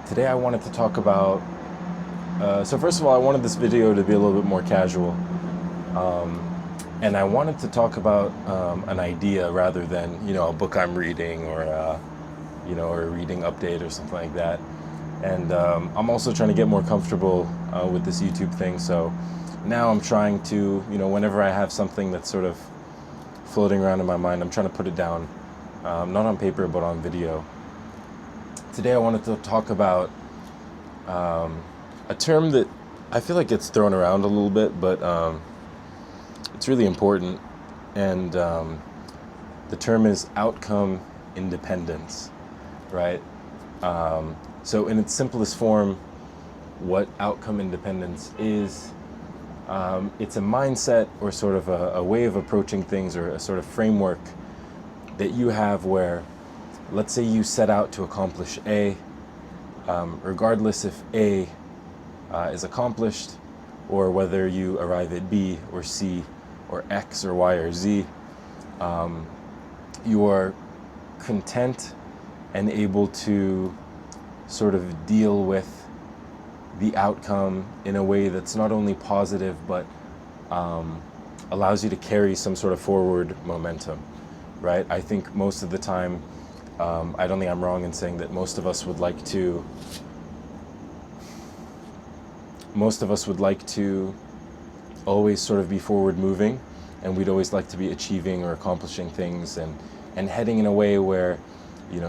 Today I wanted to talk about, so first of all, I wanted this video to be a little bit more casual. And I wanted to talk about an idea rather than, a book I'm reading or a reading update or something like that. And I'm also trying to get more comfortable with this YouTube thing. So now I'm trying to, whenever I have something that's sort of floating around in my mind, I'm trying to put it down, not on paper, but on video. Today I wanted to talk about a term that I feel like gets thrown around a little bit, but it's really important. And the term is outcome independence, right? So in its simplest form, what outcome independence is, it's a mindset or sort of a way of approaching things, or a sort of framework that you have where, let's say you set out to accomplish A, regardless if A is accomplished, or whether you arrive at B or C or X or Y or Z, you are content and able to sort of deal with the outcome in a way that's not only positive, but allows you to carry some sort of forward momentum, right? I think most of the time, I don't think I'm wrong in saying that most of us would like to always sort of be forward moving, and we'd always like to be achieving or accomplishing things and heading in a way where,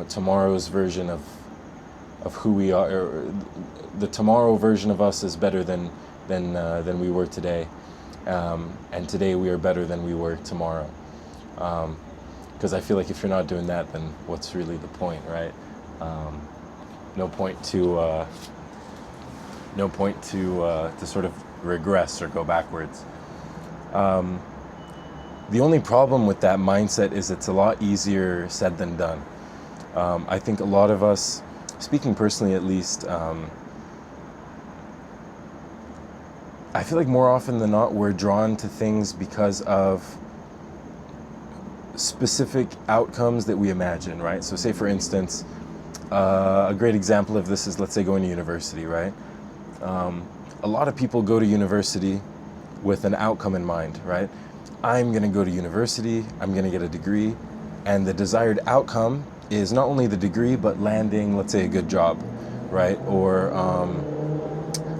tomorrow's version of who we are, or the tomorrow version of us, is better than we were today, and today we are better than we were tomorrow. Because I feel like if you're not doing that, then what's really the point, right? No point to sort of regress or go backwards. The only problem with that mindset is it's a lot easier said than done. I think a lot of us, speaking personally at least, I feel like more often than not we're drawn to things because of specific outcomes that we imagine, right? So say for instance, a great example of this is, let's say, going to university, right? A lot of people go to university with an outcome in mind, right? I'm going to go to university, I'm going to get a degree, and the desired outcome is not only the degree, but landing, let's say, a good job, right? Or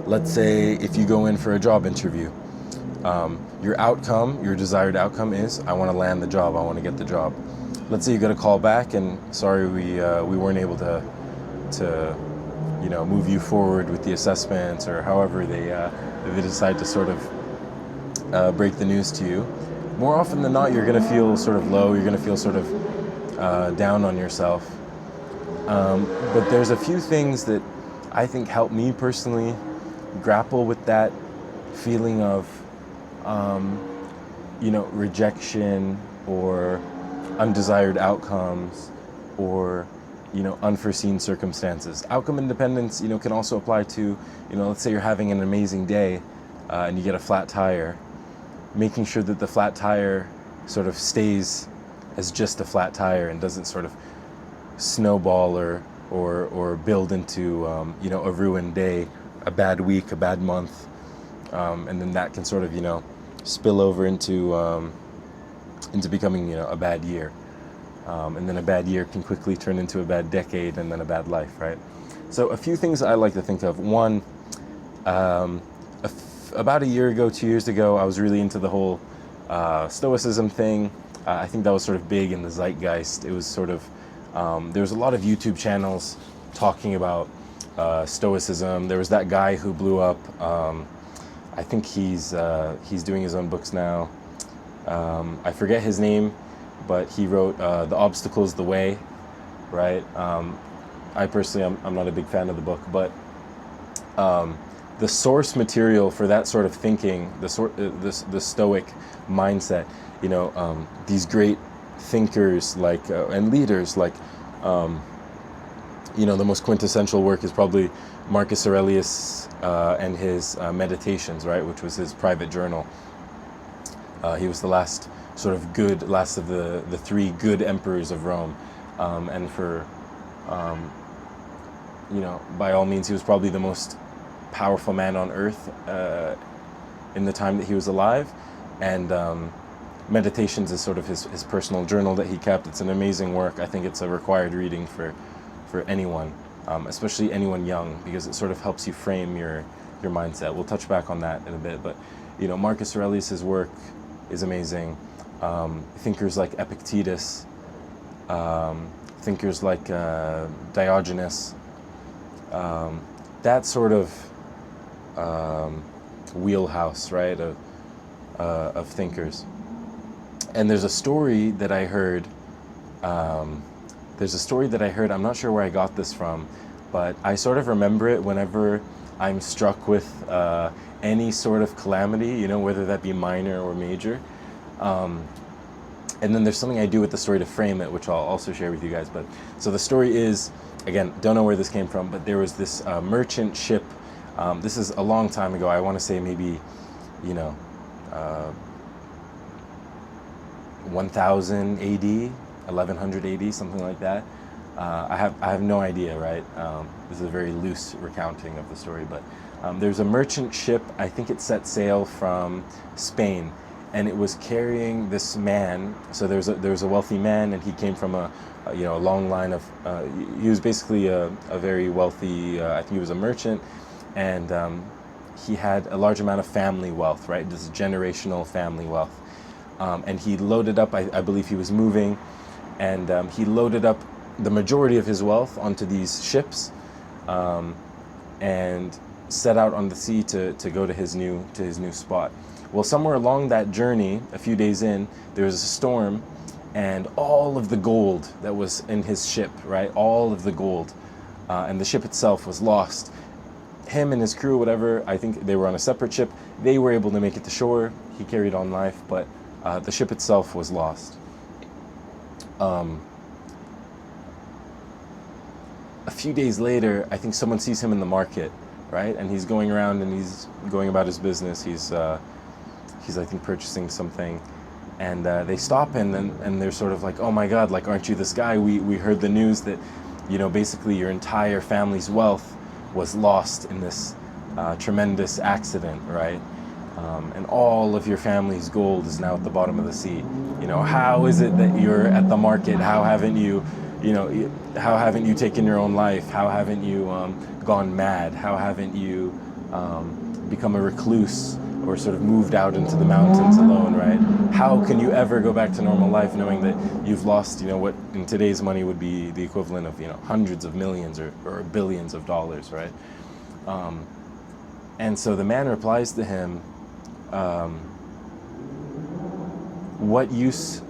let's say if you go in for a job interview, your desired outcome is, I want to land the job, I want to get the job. Let's say you get a call back and, sorry, we weren't able to move you forward with the assessments, or however they decide to sort of break the news to you. More often than not, you're going to feel sort of low, you're going to feel sort of down on yourself. But there's a few things that I think help me personally grapple with that feeling of rejection, or undesired outcomes, or unforeseen circumstances. Outcome independence, can also apply to, let's say you're having an amazing day, and you get a flat tire. Making sure that the flat tire sort of stays as just a flat tire and doesn't sort of snowball or build into a ruined day, a bad week, a bad month, and then that can sort of spill over into becoming a bad year. And then a bad year can quickly turn into a bad decade, and then a bad life, right? So a few things I like to think of. One, about a year ago, 2 years ago, I was really into the whole Stoicism thing. I think that was sort of big in the zeitgeist. It was sort of, there was a lot of YouTube channels talking about Stoicism. There was that guy who blew up. I think he's doing his own books now. I forget his name, but he wrote The Obstacle's the Way, right? I personally, I'm not a big fan of the book, but the source material for that sort of thinking, the Stoic mindset, these great thinkers like and leaders like, the most quintessential work is probably Marcus Aurelius and his Meditations, right, which was his private journal. He was the last of the three good emperors of Rome, and for by all means, he was probably the most powerful man on earth in the time that he was alive. And Meditations is sort of his personal journal that he kept. It's an amazing work. I think it's a required reading for anyone, especially anyone young, because it sort of helps you frame your mindset. We'll touch back on that in a bit, but Marcus Aurelius' work is amazing. Thinkers like Epictetus, thinkers like Diogenes, that sort of wheelhouse, right, of thinkers. And there's a story that I heard. I'm not sure where I got this from, but I sort of remember it whenever I'm struck with any sort of calamity, whether that be minor or major. And then there's something I do with the story to frame it, which I'll also share with you guys. But so the story is, again, don't know where this came from, but there was this merchant ship. This is a long time ago. I want to say maybe, 1000 AD, 1100 AD, something like that. I have no idea, right? This is a very loose recounting of the story, but there's a merchant ship. I think it set sail from Spain, and it was carrying this man. So there was a wealthy man, and he came from a long line of. He was basically a very wealthy. I think he was a merchant, and he had a large amount of family wealth, right? This generational family wealth, and he loaded up. I believe he was moving, and he loaded up the majority of his wealth onto these ships, and set out on the sea to go to his new spot. Well, somewhere along that journey, a few days in, there was a storm, and all of the gold that was in his ship, right, all of the gold, and the ship itself was lost. Him and his crew, whatever, I think they were on a separate ship. They were able to make it to shore. He carried on life, but the ship itself was lost. A few days later, I think someone sees him in the market, right? And he's going around and he's going about his business. He's I think purchasing something, and they stop him and they're sort of like, "Oh my God, like, aren't you this guy? We heard the news that, basically your entire family's wealth was lost in this tremendous accident, right? And all of your family's gold is now at the bottom of the sea. How is it that you're at the market? How haven't you taken your own life? How haven't you gone mad? How haven't you become a recluse or sort of moved out into the mountains alone, right? How can you ever go back to normal life knowing that you've lost, what in today's money would be the equivalent of, hundreds of millions or billions of dollars, right? And so the man replies to him, what use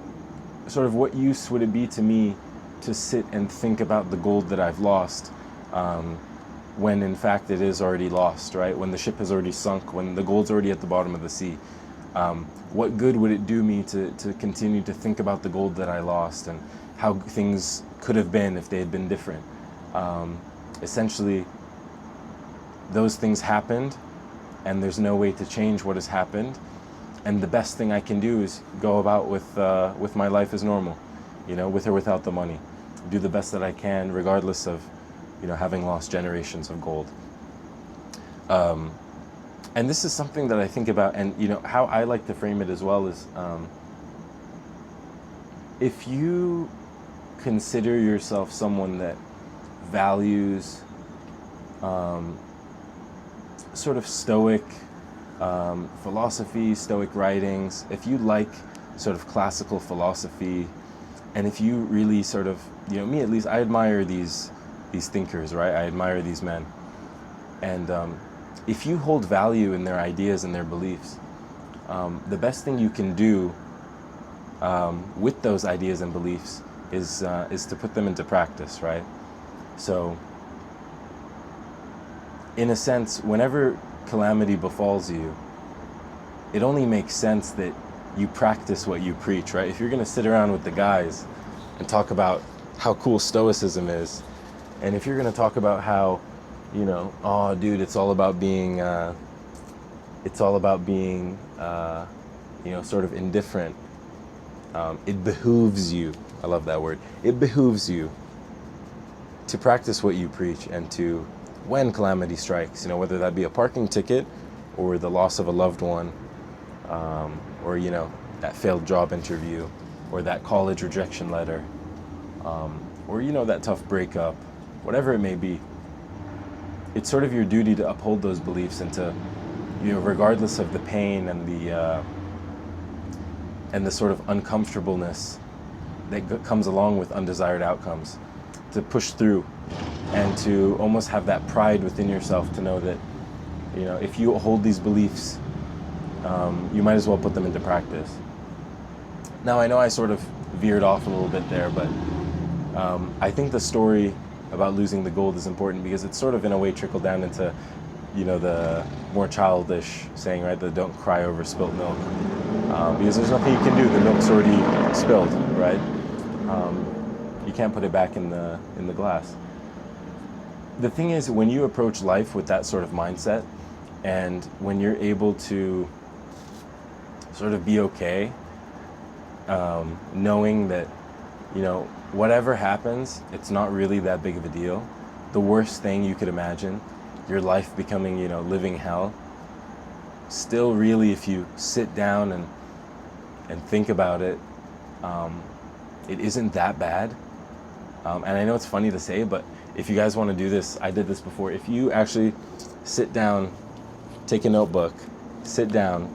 would it be to me to sit and think about the gold that I've lost, when in fact it is already lost, right? When the ship has already sunk, when the gold's already at the bottom of the sea. What good would it do me to continue to think about the gold that I lost and how things could have been if they had been different? Essentially, those things happened, and there's no way to change what has happened. And the best thing I can do is go about with my life as normal, with or without the money. Do the best that I can, regardless of, having lost generations of gold. And this is something that I think about, and how I like to frame it as well is, if you consider yourself someone that values sort of Stoic philosophy, Stoic writings, if you like sort of classical philosophy, and if you really sort of, me at least, I admire these thinkers, right? I admire these men. And if you hold value in their ideas and their beliefs, the best thing you can do with those ideas and beliefs is to put them into practice, right? So, in a sense, whenever calamity befalls you, it only makes sense that you practice what you preach, right? If you're going to sit around with the guys and talk about how cool Stoicism is, and if you're going to talk about how, oh, dude, it's all about being, sort of indifferent. It behooves you. I love that word. It behooves you to practice what you preach, and to, when calamity strikes, you know, whether that be a parking ticket or the loss of a loved one, or, you know, that failed job interview, or that college rejection letter, or, you know, that tough breakup, whatever it may be, it's sort of your duty to uphold those beliefs and to, you know, regardless of the pain and the sort of uncomfortableness that comes along with undesired outcomes, to push through and to almost have that pride within yourself to know that, you know, if you hold these beliefs, you might as well put them into practice. Now, I know I sort of veered off a little bit there, but I think the story about losing the gold is important because it's sort of in a way trickled down into, you know, the more childish saying, right, the don't cry over spilt milk, because there's nothing you can do. The milk's already spilled, right? You can't put it back in the glass. The thing is, when you approach life with that sort of mindset, and when you're able to sort of be okay, knowing that, you know, whatever happens, it's not really that big of a deal. The worst thing you could imagine, your life becoming, you know, living hell, still really, if you sit down and think about it, it isn't that bad. And I know it's funny to say, but if you guys want to do this, I did this before. If you actually sit down, take a notebook, sit down,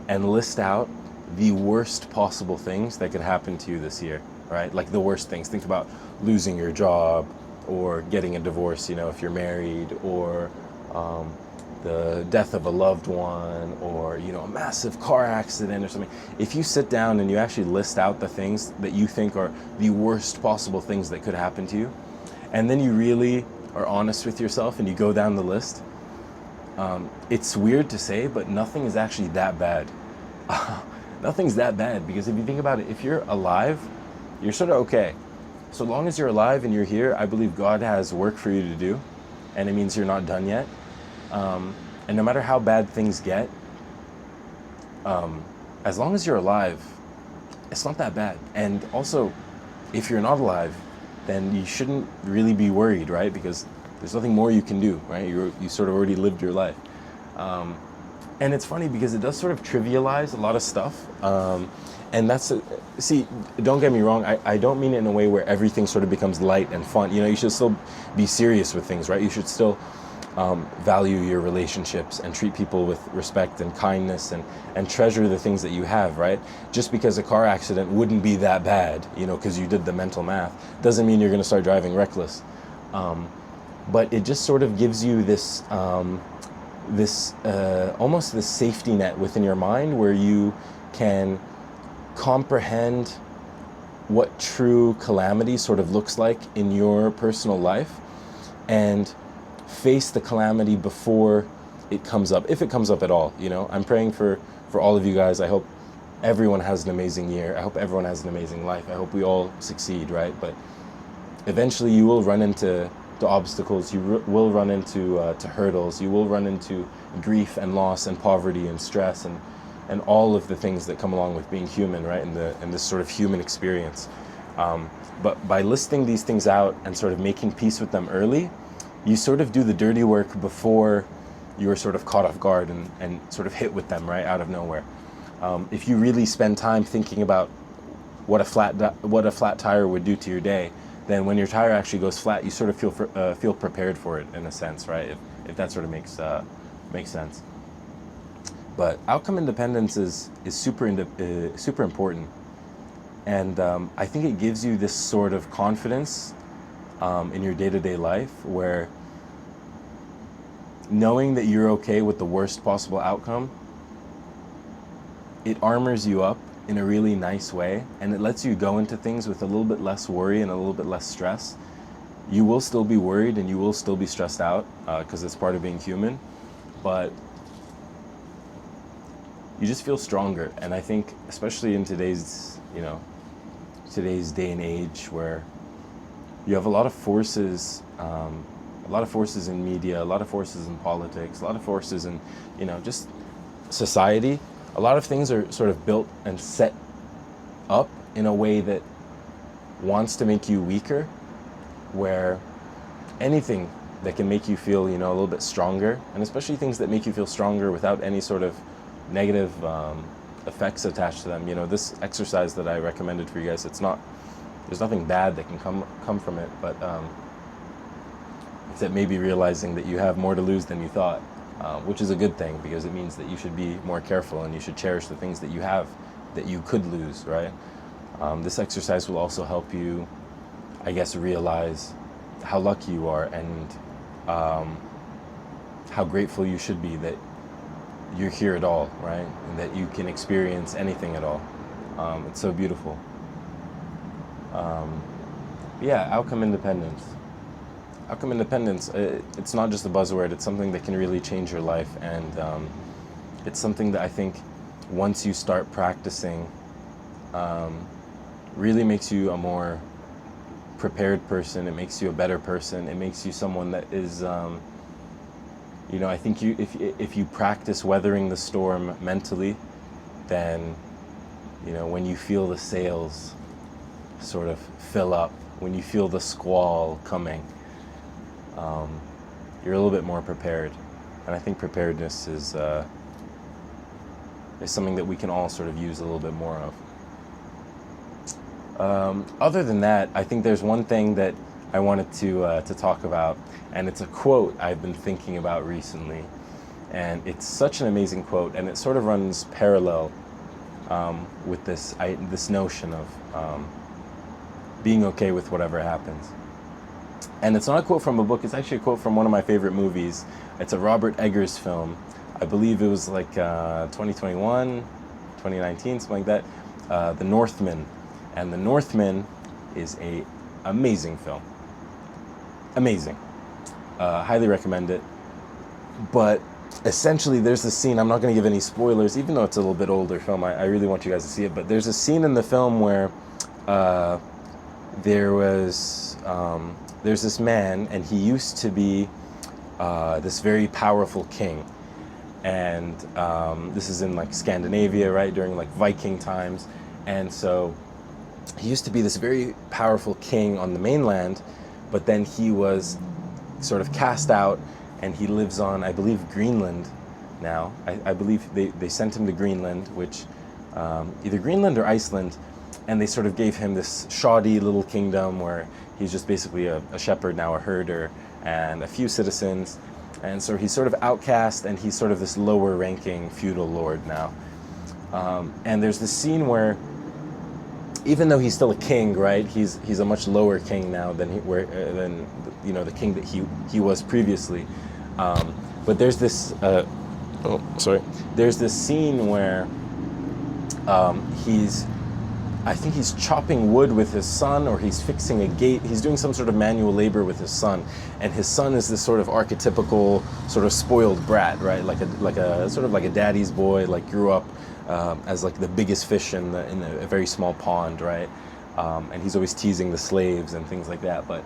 and list out the worst possible things that could happen to you this year, right? Like the worst things. Think about losing your job, or getting a divorce, you know, if you're married, or the death of a loved one, or, you know, a massive car accident or something. If you sit down and you actually list out the things that you think are the worst possible things that could happen to you, and then you really are honest with yourself and you go down the list, it's weird to say, but nothing is actually that bad. Nothing's that bad, because if you think about it, if you're alive, you're sort of okay. So long as you're alive and you're here, I believe God has work for you to do, and it means you're not done yet. And no matter how bad things get, as long as you're alive, it's not that bad. And also, if you're not alive, then you shouldn't really be worried, right? Because there's nothing more you can do, right? You sort of already lived your life. And it's funny because it does sort of trivialize a lot of stuff. And that's, see, don't get me wrong, I don't mean it in a way where everything sort of becomes light and fun. You know, you should still be serious with things, right? You should still value your relationships and treat people with respect and kindness, and treasure the things that you have, right? Just because a car accident wouldn't be that bad, you know, because you did the mental math, doesn't mean you're going to start driving reckless. But it just sort of gives you this, almost this safety net within your mind where you can comprehend what true calamity sort of looks like in your personal life, and face the calamity before it comes up, if it comes up at all. You know, I'm praying for all of you guys. I hope everyone has an amazing year. I hope everyone has an amazing life. I hope we all succeed, right? But eventually you will run into obstacles. You will run into hurdles. You will run into grief and loss and poverty and stress and all of the things that come along with being human, right? In this sort of human experience. But by listing these things out and sort of making peace with them early, you sort of do the dirty work before you're sort of caught off guard and sort of hit with them, right, out of nowhere. If you really spend time thinking about what a flat tire would do to your day, then when your tire actually goes flat, you sort of feel prepared for it in a sense, right? If that sort of makes sense. But outcome independence is super important, and I think it gives you this sort of confidence in your day-to-day life, where knowing that you're okay with the worst possible outcome, it armors you up in a really nice way, and it lets you go into things with a little bit less worry and a little bit less stress. You will still be worried and you will still be stressed out because it's part of being human, but you just feel stronger. And I think especially in today's day and age, where you have a lot of forces in media, a lot of forces in politics, a lot of forces in, just society. A lot of things are sort of built and set up in a way that wants to make you weaker, where anything that can make you feel, a little bit stronger, and especially things that make you feel stronger without any sort of negative effects attached to them. This exercise that I recommended for you guys, there's nothing bad that can come from it, but it's that maybe realizing that you have more to lose than you thought, which is a good thing, because it means that you should be more careful and you should cherish the things that you have that you could lose, right? This exercise will also help you, I guess, realize how lucky you are, and how grateful you should be that you're here at all, right? And that you can experience anything at all. It's so beautiful. Yeah, outcome independence. Outcome independence, it's not just a buzzword, it's something that can really change your life, and it's something that I think once you start practicing, really makes you a more prepared person. It makes you a better person. It makes you someone that is, I think if you practice weathering the storm mentally, then, when you feel the sails sort of fill up, when you feel the squall coming, you're a little bit more prepared. And I think preparedness is something that we can all sort of use a little bit more of. Other than that, I think there's one thing that I wanted to talk about, and it's a quote I've been thinking about recently, and it's such an amazing quote, and it sort of runs parallel with this notion of being okay with whatever happens. And it's not a quote from a book, it's actually a quote from one of my favorite movies. It's a Robert Eggers film. I believe it was like 2021, 2019, something like that. The Northman. And The Northman is a amazing film. Amazing. Highly recommend it. But essentially there's this scene, I'm not going to give any spoilers, even though it's a little bit older film, I really want you guys to see it, but there's a scene in the film where there's this man, and he used to be this very powerful king. And this is in like Scandinavia, right, during like Viking times. And so he used to be this very powerful king on the mainland, but then he was sort of cast out, and he lives on, I believe, Greenland now. I believe they sent him to Greenland, which either Greenland or Iceland, and they sort of gave him this shoddy little kingdom where he's just basically a shepherd now, a herder, and a few citizens. And so he's sort of outcast, and he's sort of this lower ranking feudal lord now. And there's this scene where, even though he's still a king, right? He's a much lower king now than the king that he was previously. But there's this there's this scene where I think he's chopping wood with his son, or he's fixing a gate. He's doing some sort of manual labor with his son, and his son is this sort of archetypical, sort of spoiled brat, right? Like a sort of like a daddy's boy, like grew up as like the biggest fish in a very small pond, right? And he's always teasing the slaves and things like that. But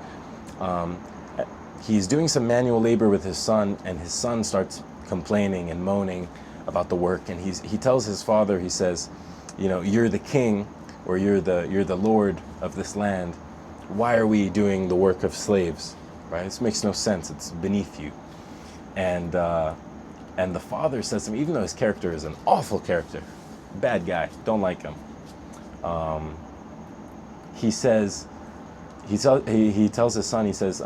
he's doing some manual labor with his son, and his son starts complaining and moaning about the work, and he tells his father, he says, you're the king, or you're the lord of this land. Why are we doing the work of slaves, right? This makes no sense. It's beneath you. And the father says to him, even though his character is an awful character, bad guy, don't like him, he tells his son, he says,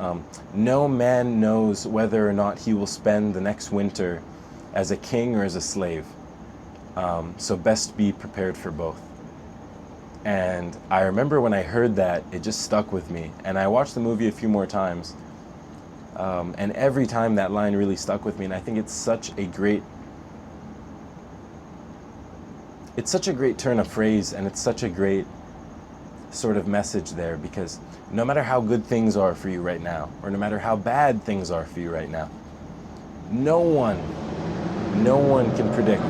no man knows whether or not he will spend the next winter as a king or as a slave. So best be prepared for both. And I remember when I heard that, it just stuck with me. And I watched the movie a few more times. And every time that line really stuck with me. And I think it's such a great turn of phrase, and it's such a great sort of message there, because no matter how good things are for you right now, or no matter how bad things are for you right now, no one can predict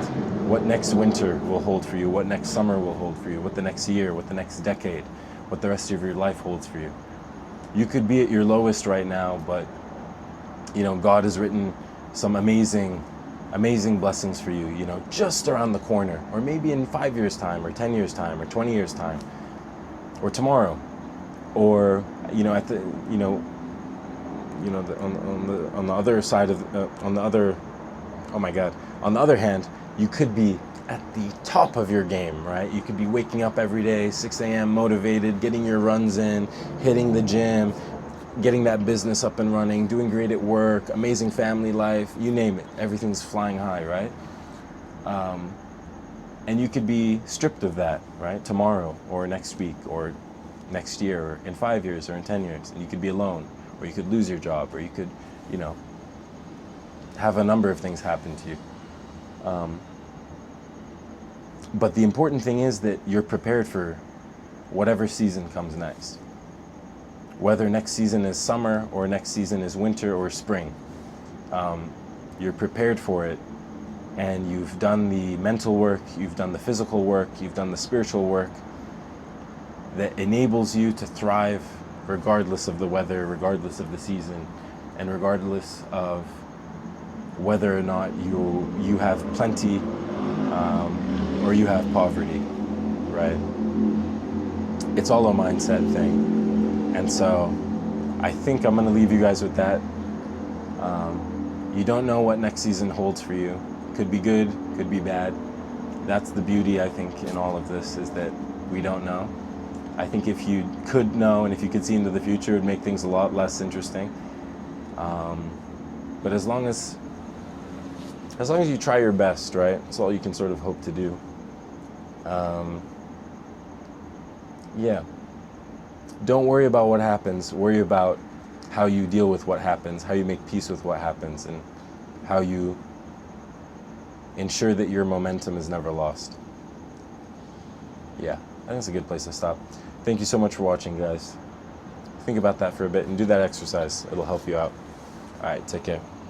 what next winter will hold for you, what next summer will hold for you, what the next year, what the next decade, what the rest of your life holds for you. You could be at your lowest right now, but God has written some amazing blessings for you, just around the corner, or maybe in 5 years' time, or 10 years' time, or 20 years' time, or tomorrow, or you know, on the other side of on the other, oh my God, on the other hand, you could be at the top of your game, right? You could be waking up every day, 6 a.m., motivated, getting your runs in, hitting the gym, getting that business up and running, doing great at work, amazing family life, you name it. Everything's flying high, right? And you could be stripped of that, right? Tomorrow or next week or next year or in 5 years or in 10 years. And you could be alone, or you could lose your job, or you could, you know, have a number of things happen to you. But the important thing is that you're prepared for whatever season comes next. Whether next season is summer or next season is winter or spring, you're prepared for it, and you've done the mental work, you've done the physical work, you've done the spiritual work that enables you to thrive regardless of the weather, regardless of the season, and regardless of whether or not you have plenty or you have poverty, right? It's all a mindset thing. And so I think I'm going to leave you guys with that. You don't know what next season holds for you. Could be good, could be bad. That's the beauty, I think, in all of this, is that we don't know. I think if you could know and if you could see into the future, it would make things a lot less interesting. But as long as you try your best, right? That's all you can sort of hope to do. Yeah. Don't worry about what happens. Worry about how you deal with what happens, how you make peace with what happens, and how you ensure that your momentum is never lost. Yeah, I think it's a good place to stop. Thank you so much for watching, guys. Think about that for a bit and do that exercise. It'll help you out. All right, take care.